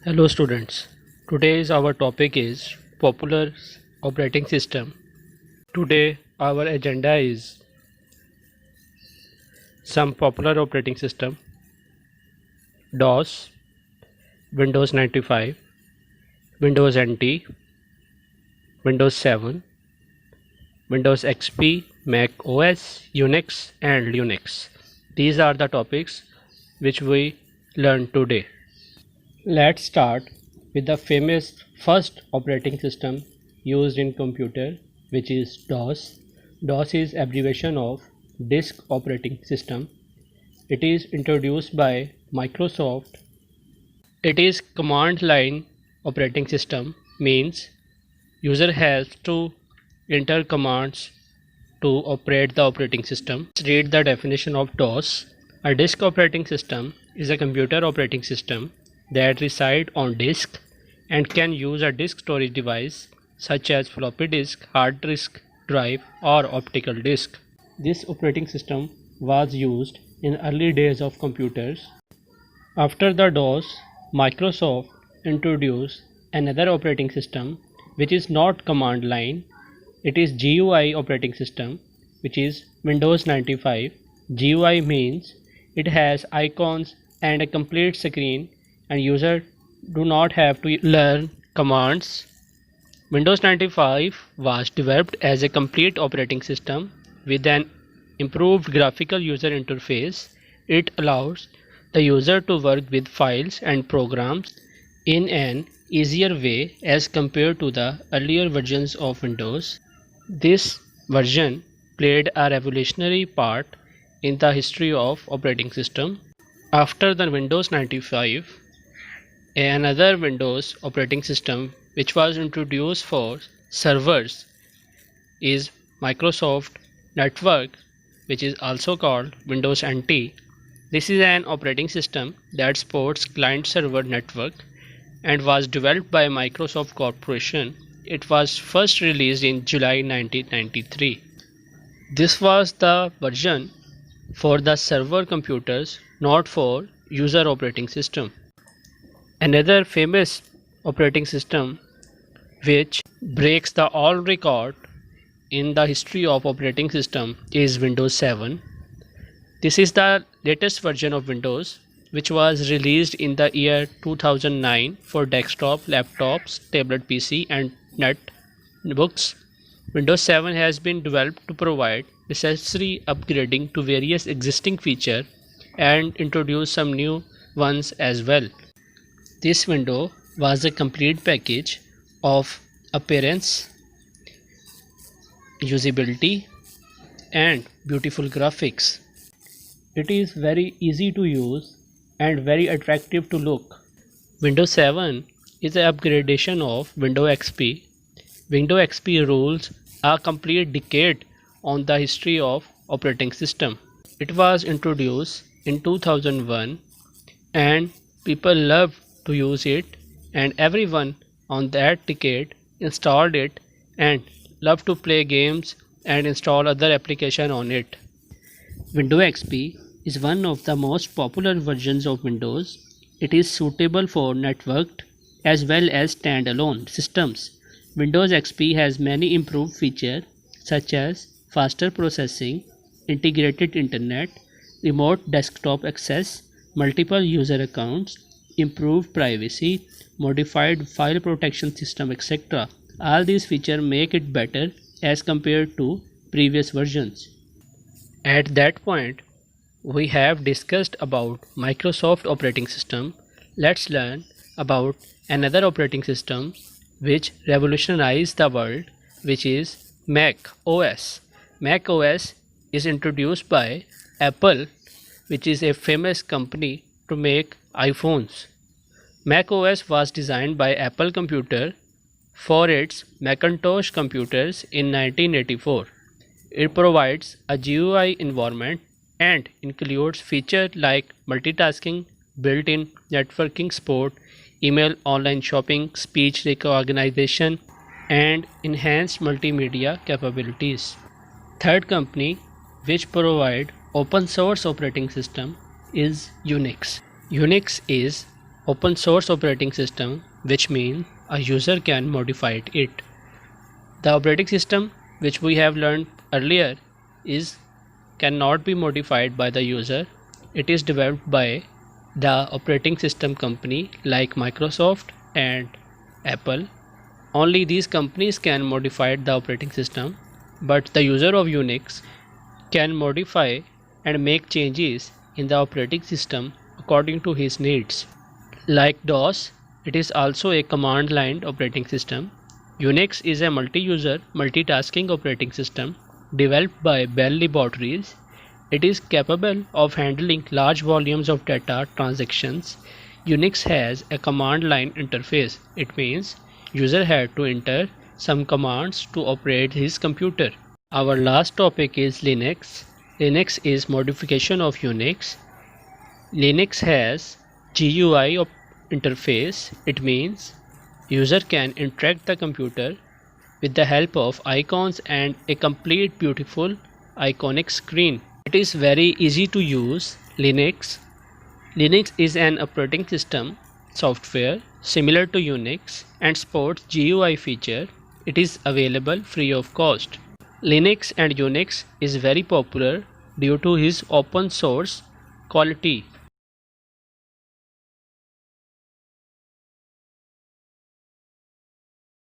Hello students. Today's our topic is popular operating system. Today our agenda is some popular operating system: DOS, Windows 95, Windows NT, Windows 7, Windows XP, Mac OS, Unix and Linux. These are the topics which we learn today. Let's start with the famous first operating system used in computer, which is DOS. DOS is abbreviation of Disk Operating System. It is introduced by Microsoft. It is command line operating system, means user has to enter commands to operate the operating system. Let's read the definition of DOS. A disk operating system is a computer operating system that reside on disk and can use a disk storage device such as floppy disk, hard disk drive or optical disk. This operating system was used in early days of computers. After the DOS, Microsoft introduced another operating system which is not command line. It is GUI operating system, which is Windows 95. GUI means it has icons and a complete screen and user do not have to learn commands. Windows 95 was developed as a complete operating system with an improved graphical user interface. It allows the user to work with files and programs in an easier way as compared to the earlier versions of Windows. This version played a revolutionary part in the history of operating system. After the Windows 95, another Windows operating system which was introduced for servers is Microsoft Network, which is also called Windows NT. This is an operating system that supports client-server network and was developed by Microsoft Corporation. It was first released in July 1993. This was the version for the server computers, not for user operating system. Another famous operating system which breaks the all record in the history of operating system is Windows 7. This is the latest version of Windows which was released in the year 2009 for desktop, laptops, tablet PC and netbooks. Windows 7 has been developed to provide necessary upgrading to various existing features and introduce some new ones as well. This window was a complete package of appearance, usability and beautiful graphics. It is very easy to use and very attractive to look. Windows 7 is an upgradation of Windows XP. Windows XP rules a complete decade on the history of operating system. It was introduced in 2001 and people love to use it, and everyone on that decade installed it and love to play games and install other applications on it. Windows XP is one of the most popular versions of Windows. It is suitable for networked as well as standalone systems. Windows XP has many improved features such as faster processing, integrated internet, remote desktop access, multiple user accounts, improved privacy, modified file protection system, etc. All these features make it better as compared to previous versions. At that point, we have discussed about Microsoft operating system. Let's learn about another operating system which revolutionized the world, which is Mac OS. Mac OS is introduced by Apple, which is a famous company to make iPhones. Mac OS was designed by Apple Computer for its Macintosh computers in 1984. It provides a GUI environment and includes features like multitasking, built-in networking support, email, online shopping, speech recognition, and enhanced multimedia capabilities. Third company which provide open source operating system is Unix. Unix is open source operating system, which means a user can modify it. The operating system which we have learned earlier is cannot be modified by the user. It is developed by the operating system company like Microsoft and Apple. Only these companies can modify the operating system, but the user of Unix can modify and make changes in the operating system according to his needs. Like DOS, it is also a command line operating system. Unix is a multi-user, multitasking operating system developed by Bell Laboratories. It is capable of handling large volumes of data transactions. Unix has a command line interface. It means user had to enter some commands to operate his computer. Our last topic is Linux. Linux is modification of Unix. Linux has GUI interface. It means user can interact the computer with the help of icons and a complete beautiful iconic screen. It is very easy to use. Linux is an operating system software similar to Unix and supports GUI feature. It is available free of cost. Linux and Unix is very popular due to its open source quality.